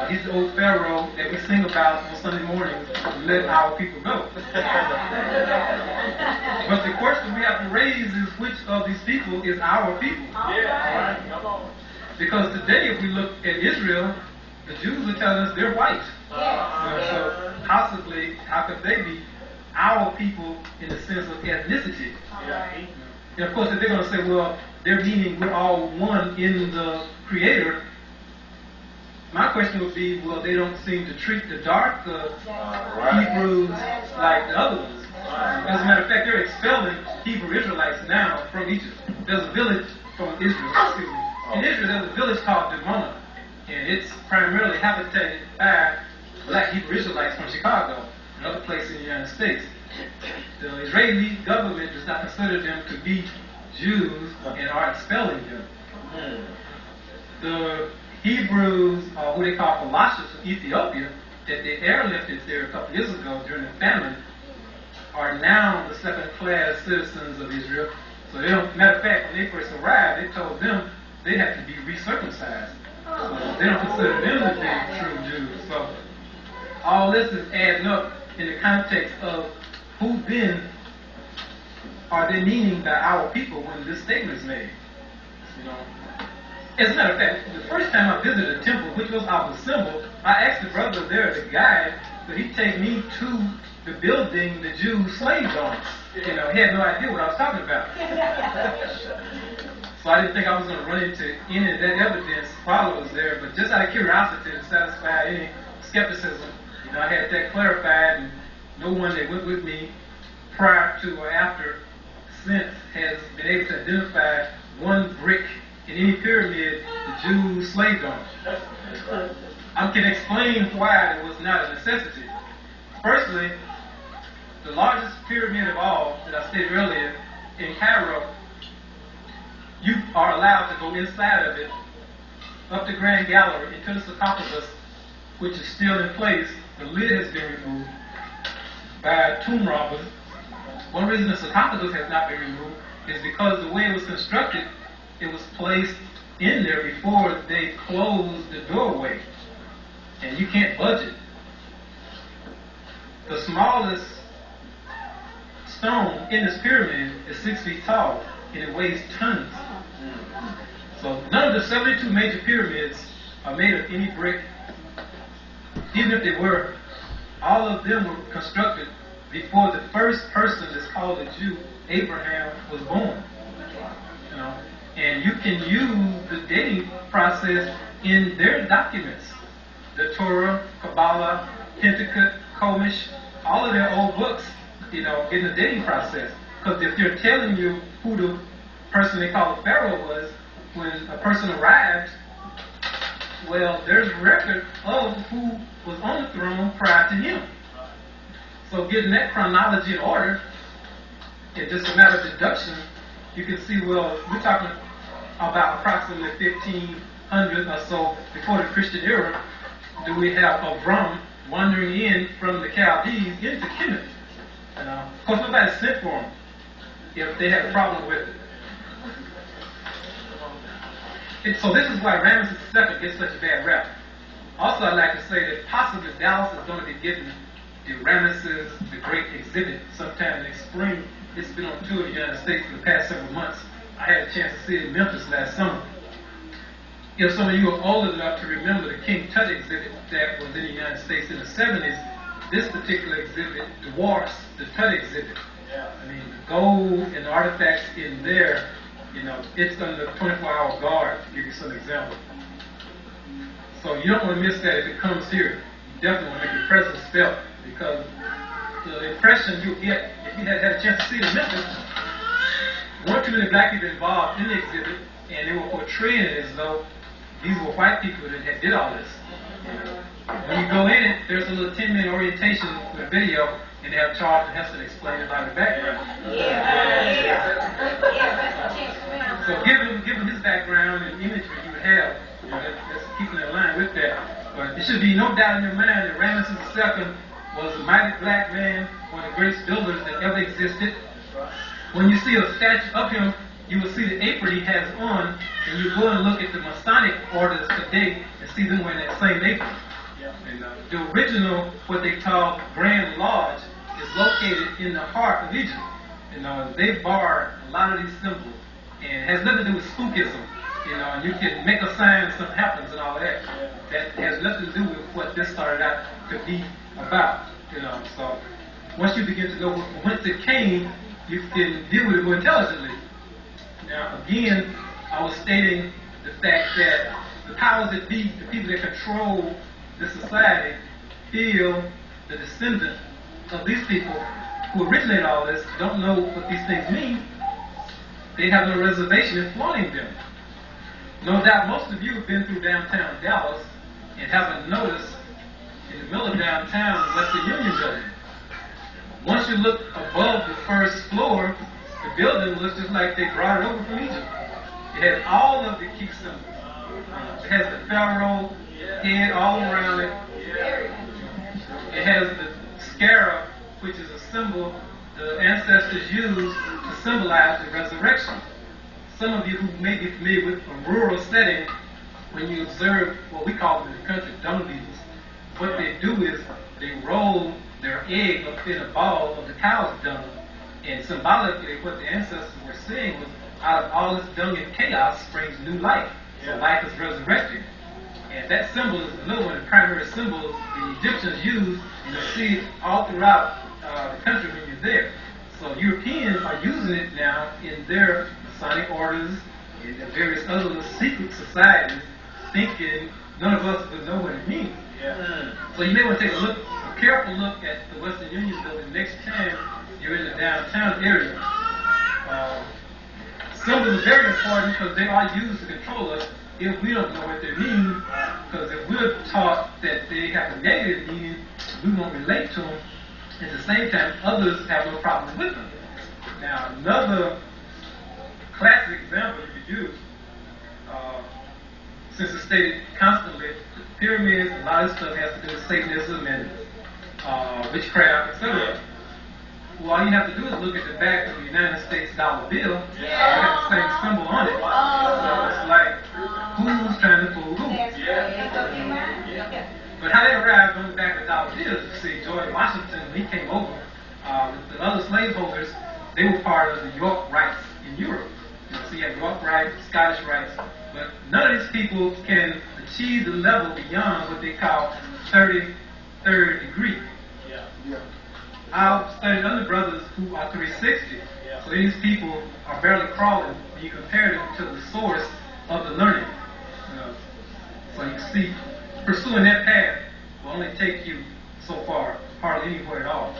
He's the old pharaoh that we sing about on Sunday mornings to let our people go. But the question we have to raise is which of these people is our people? Because today, if we look at Israel, the Jews are telling us they're white. So possibly, how could they be our people in the sense of ethnicity? And of course, if they're going to say, well, they're meaning we're all one in the Creator, my question would be, well, they don't seem to treat the dark Hebrews like the other ones. As a matter of fact, they're expelling Hebrew Israelites now from Egypt. There's a village from Israel, in Israel, there's a village called Dimona, and it's primarily habitated by black Hebrew Israelites from Chicago and other places in the United States. The Israeli government does not consider them to be Jews and are expelling them. The Hebrews, who they call Colossians from Ethiopia, that they airlifted there a couple years ago during the famine, are now the second-class citizens of Israel. So they don't, matter of fact, when they first arrived, they told them they had to be recircumcised. So they don't consider them to be true Jews. So all this is adding up in the context of who then are they meaning by our people when this statement is made. You know. As a matter of fact, the first time I visited a temple, which was our symbol, I asked the brother there, the guide, could he take me to the building the Jews slaved on. You know, he had no idea what I was talking about. So I didn't think I was going to run into any of that evidence while I was there, but just out of curiosity to satisfy any skepticism, you know, I had that clarified, and no one that went with me prior to or after since has been able to identify one brick in any pyramid the Jews slaved on. I can explain why it was not a necessity. Firstly, the largest pyramid of all that I stated earlier in Cairo, you are allowed to go inside of it, up the Grand Gallery, into the sarcophagus, which is still in place. The lid has been removed by tomb robbers. One reason the sarcophagus has not been removed is because the way it was constructed, it was placed in there before they closed the doorway. And you can't budge it. The smallest stone in this pyramid is 6 feet tall, and it weighs tons. So none of the 72 major pyramids are made of any brick. Even if they were, all of them were constructed before the first person that's called a Jew, Abraham, was born. You know, and you can use the dating process in their documents. The Torah, Kabbalah, Pentateuch, Chumash, all of their old books, you know, in the dating process. Because if they're telling you who the person they call Pharaoh was, when a person arrived, well, there's record of who was on the throne prior to him. So getting that chronology in order, it's just a matter of deduction. You can see, well, we're talking about approximately 1500 or so before the Christian era. Do we have Avram wandering in from the Chaldees into Kemet? Of course, nobody sent for him if they had a problem with it. So this is why Ramesses II gets such a bad rap. Also, I'd like to say that possibly Dallas is going to be getting the Ramesses the Great exhibit sometime next spring. It's been on tour in the United States for the past several months. I had a chance to see it in Memphis last summer. If some of you are old enough to remember the King Tut exhibit that was in the United States in the 70s, this particular exhibit dwarfs the Tut exhibit. I mean, the gold and the artifacts in there, you know, it's under 24-hour guard, to give you some example. So you don't want to miss that if it comes here. You definitely want to make your presence felt, because the impression you get, if you had a chance to see it in Memphis, weren't too many black people involved in the exhibit, and they were portraying it as though these were white people that did all this. When you go in it, there's a little 10-minute orientation with a video, and they have Charles and Heston explain about the background. So given his background and imagery you would have, you know, that's keeping in line with that. But there should be no doubt in your mind that Ramesses II was a mighty black man, one of the greatest builders that ever existed. When you see a statue of him, you will see the apron he has on, and you go and look at the Masonic orders today and see them wearing that same apron. And the original, what they call Grand Lodge, is located in the heart of Egypt. You know, they borrowed a lot of these symbols, and it has nothing to do with spookism. You know, and you can make a sign and something happens and all of that. That has nothing to do with what this started out to be about. You know, so once you begin to know whence it came, you can deal with it more intelligently. Now, again, I was stating the fact that the powers that be, the people that control this society, feel the descendants of these people who originate all this don't know what these things mean. They have no reservation in flaunting them. No doubt most of you have been through downtown Dallas and haven't noticed in the middle of downtown the Western Union building. Once you look above the first floor, the building looks just like they brought it over from Egypt. It has all of the key symbols. It has the pharaoh head all around it. It has the scarab, which is a symbol the ancestors used to symbolize the resurrection. Some of you who may be familiar with a rural setting, when you observe what we call in the country dung beetles, what they do is they roll their egg up in a ball of the cow's dung, and symbolically what the ancestors were saying was, out of all this dung and chaos springs new life. So life is resurrected. And that symbol is another one of the primary symbols the Egyptians used, and you see it all throughout the country when you're there. So Europeans are using it now in their Masonic orders and various other secret societies, thinking none of us would know what it means. So you may want to take a careful look at the Western Union building next time you're in the downtown area. Symbols are very important because they are used to control us if we don't know what they mean, because if we're taught that they have a negative meaning, we won't relate to them. At the same time, others have no problem with them. Now, another classic example you could use, since it's stated constantly, pyramids, a lot of stuff has to do with Satanism and witchcraft, etc. Well, all you have to do is look at the back of the United States dollar bill. It got the same symbol on it. So it's like, who's trying to fool who? But how they arrived on the back of the dollar bills, you see, George Washington, when he came over, the other slaveholders, they were part of the York rights in Europe. So you have York rights, Scottish rights, but none of these people can achieve the level beyond what they call 33rd degree. I've studied other brothers who are 360. So these people are barely crawling when you compare them to the source of the learning. So you see, pursuing that path will only take you so far, hardly anywhere at all.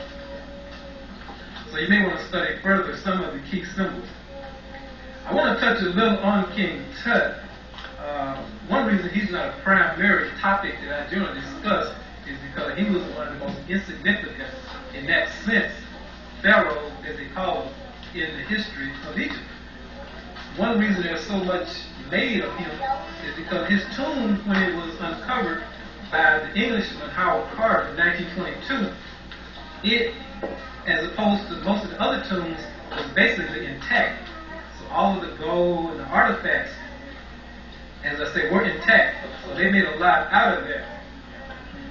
So you may want to study further some of the key symbols. I want to touch a little on King Tut. One reason he's not a primary topic that I generally discuss is because he was one of the most insignificant, in that sense, pharaohs, as they call them, in the history of Egypt. One reason there's so much made of him is because his tomb, when it was uncovered by the Englishman Howard Carter in 1922, it, as opposed to most of the other tombs, was basically intact. So all of the gold and the artifacts, as I say, were intact. So they made a lot out of that.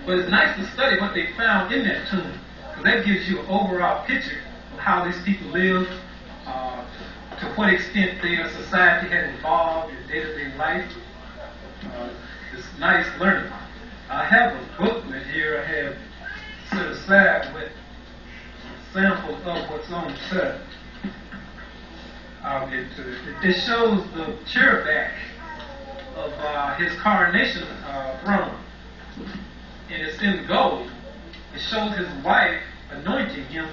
But it's nice to study what they found in that tomb, because that gives you an overall picture of how these people lived, to what extent their society had evolved in day-to-day life. It's nice learning. I have a booklet here I have set aside with samples of what's on Tut. I'll get to it. It shows the chairback of his coronation throne, and it's in gold. It shows his wife anointing him.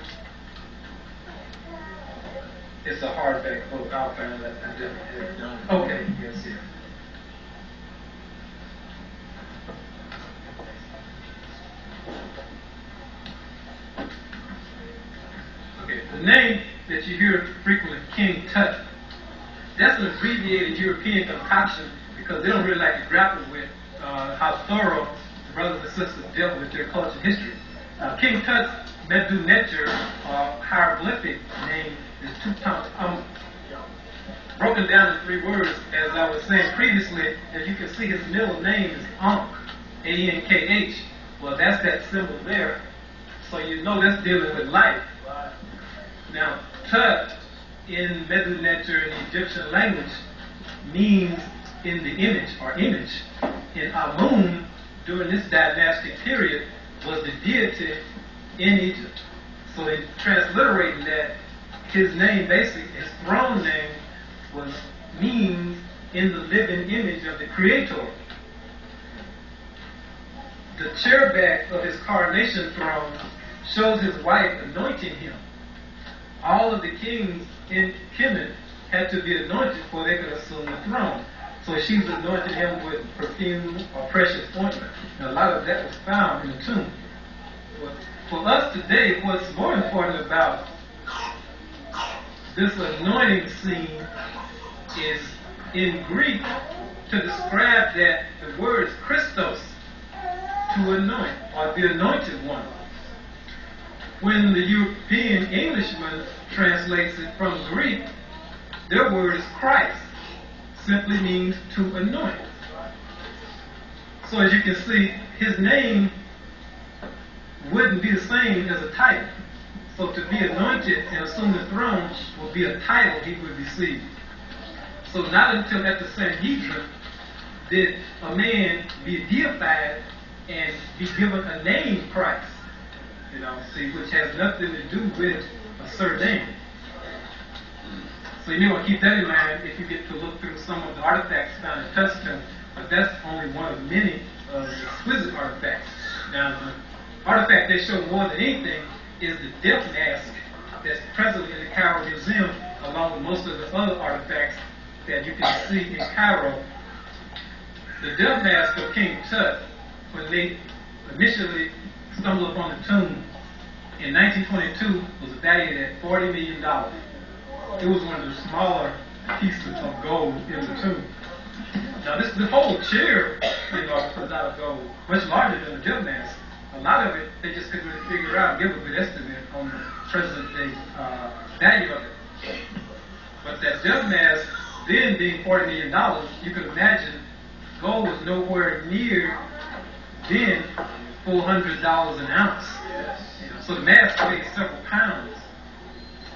It's a hardback book. I'll find that. I definitely have it done. Okay, yes, here. Okay, the name that you hear frequently, King Tut, that's an abbreviated European concoction because they don't really like to grapple with how thorough the brothers and sisters dealt with their culture and history. King Tut's Medu Neter, hieroglyphic name, is Tutankhamun. Broken down in 3 words, as I was saying previously, as you can see, his middle name is Ankh, A-N-K-H. Well, that's that symbol there. So you know that's dealing with life. Now, Tut in Medu Neter in the Egyptian language means in the image or image. In Amun, during this dynastic period, was the deity in Egypt. So in transliterating that, his name, basically, his throne name, means in the living image of the Creator. The chairback of his coronation throne shows his wife anointing him. All of the kings in Kemet had to be anointed before they could assume the throne. So she was anointing him with perfume or precious ointment. And a lot of that was found in the tomb. For us today, what's more important about this anointing scene is in Greek to describe that the word is Christos, to anoint, or the anointed one. When the European Englishman translates it from Greek, their word is Christ, simply means to anoint. So as you can see, his name wouldn't be the same as a title. So to be anointed and assume the throne will be a title he would receive. So not until at the Sanhedrin did a man be deified and be given a name Christ. Which has nothing to do with a surname. So you may want to keep that in mind if you get to look through some of the artifacts found in Tut's tomb, but that's only one of many exquisite artifacts. Now, the artifact they show more than anything is the death mask that's presently in the Cairo Museum, along with most of the other artifacts that you can see in Cairo. The death mask of King Tut, when they initially stumbled upon the tomb in 1922, was valued at $40 million. It was one of the smaller pieces of gold in the tomb. Now, the whole chair, was out of gold, much larger than the death mask. a lot of it, they just couldn't really figure out, give a good estimate on the present day value of it. But that dove mask, then being $40 million, you can imagine gold was nowhere near then $400 an ounce. You know, so the mask weighs several pounds.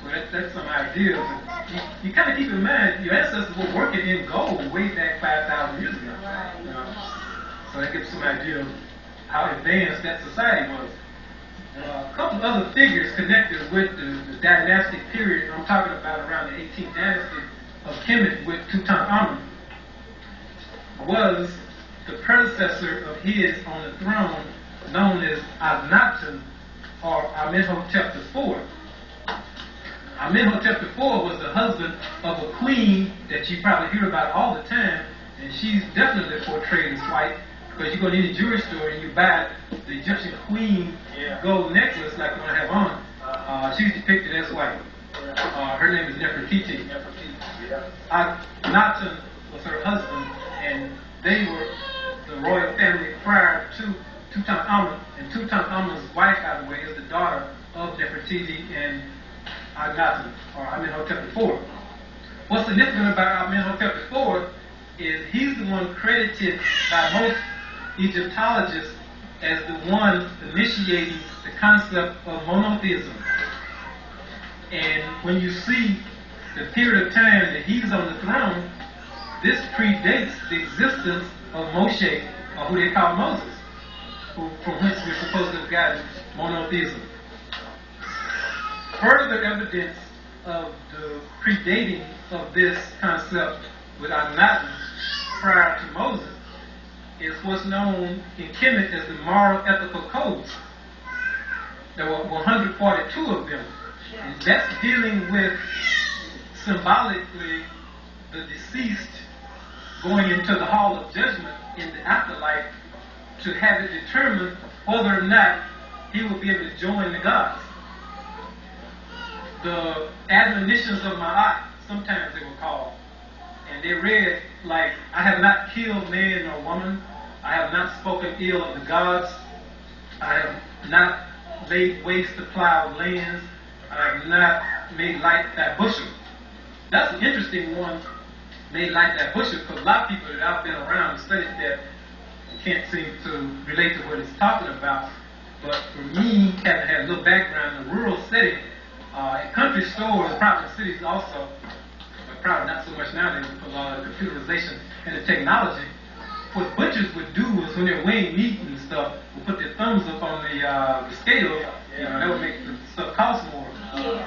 Well, that's some idea. But you kind of keep in mind, your ancestors were working in gold way back 5,000 years ago. You know? So that gives some idea of how advanced that society was. A couple of other figures connected with the dynastic period, I'm talking about around the 18th dynasty of Kemet with Tutankhamun, was the predecessor of his on the throne known as Akhenaten or Amenhotep IV. Amenhotep IV was the husband of a queen that you probably hear about all the time, and she's definitely portrayed as white, because you go to any jewelry store and you buy the Egyptian queen gold necklace like the one I have on, she's depicted as white. Her name is Nefertiti. Akhenaten was her husband, and they were the royal family prior to Tutankhamun. And Tutankhamun's wife, by the way, is the daughter of Nefertiti and Akhenaten, or Amenhotep IV. What's significant about Amenhotep IV is he's the one credited by most Egyptologists as the one initiating the concept of monotheism. And when you see the period of time that he's on the throne, this predates the existence of Moshe, or who they call Moses, from which we're supposed to have gotten monotheism. Further evidence of the predating of this concept with Akhenaten prior to Moses is what's known in Kemet as the moral ethical codes. There were 142 of them. And that's dealing with symbolically the deceased going into the hall of judgment in the afterlife to have it determined whether or not he will be able to join the gods. The admonitions of Ma'at, sometimes they were called, and they read like, I have not killed man or woman, I have not spoken ill of the gods, I have not laid waste the plowed lands, I have not made light thy bushel. That's an interesting one, made light thy bushel, because a lot of people that I've been around and studied that can't seem to relate to what it's talking about. But for me, having had a little background in a rural setting, in country stores, probably in cities also, but probably not so much nowadays with a lot of computerization and the technology, what butchers would do is when they're weighing meat and stuff, would put their thumbs up on the scale, you know, that would make the stuff cost more. So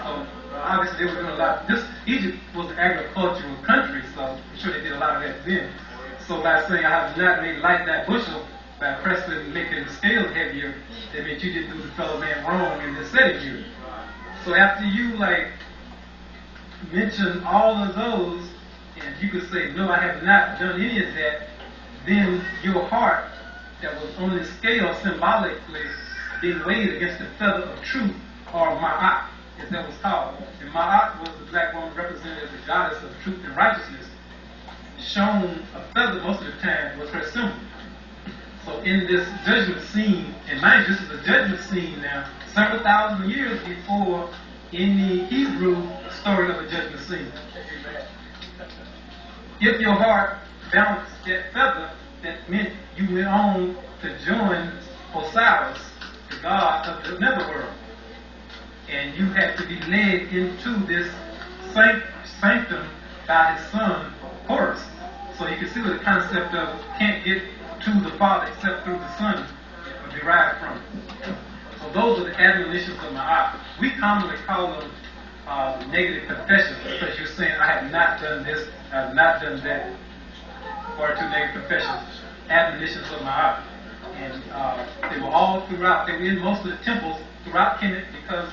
obviously they were doing a lot. Egypt was an agricultural country, so I'm sure they did a lot of that then. So by saying I have not made light that bushel, by pressing and making the scale heavier, that meant you didn't do the fellow man wrong in this setting here. So after you mention all of those, and you could say, no, I have not done any of that, then your heart that was on the scale symbolically being weighed against the feather of truth, or Ma'at, as that was called. And Ma'at was the black woman represented as the goddess of truth and righteousness. Shown a feather most of the time was her symbol. So in this judgment scene, and mind you, this is a judgment scene now, several thousand years before any Hebrew story of a judgment scene. If your heart balanced that feather, that meant you went on to join Osiris, the god of the netherworld. And you had to be led into this sanctum by his son, Horus. So you can see where the concept of can't get to the Father except through the Son are derived from. So those are the admonitions of Ma'at. We commonly call them negative confessions, because you're saying, I have not done this, I have not done that. Or two negative confessions, admonitions of Ma'at. And they were all throughout, they were in most of the temples throughout Kemet, because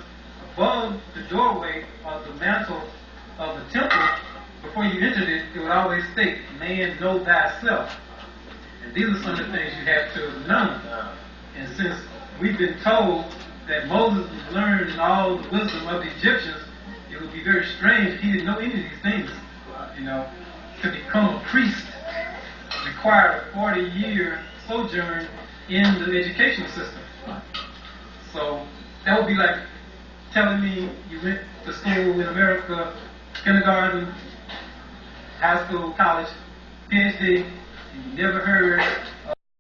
above the doorway of the mantle of the temple, before you entered it, it would always state, man, know thyself. And these are some of the things you have to have known. And since we've been told that Moses learned all the wisdom of the Egyptians, it would be very strange if he didn't know any of these things. You know, to become a priest required a 40-year sojourn in the educational system. So that would be like telling me you went to school in America, kindergarten, high school, college, PhD, and you never heard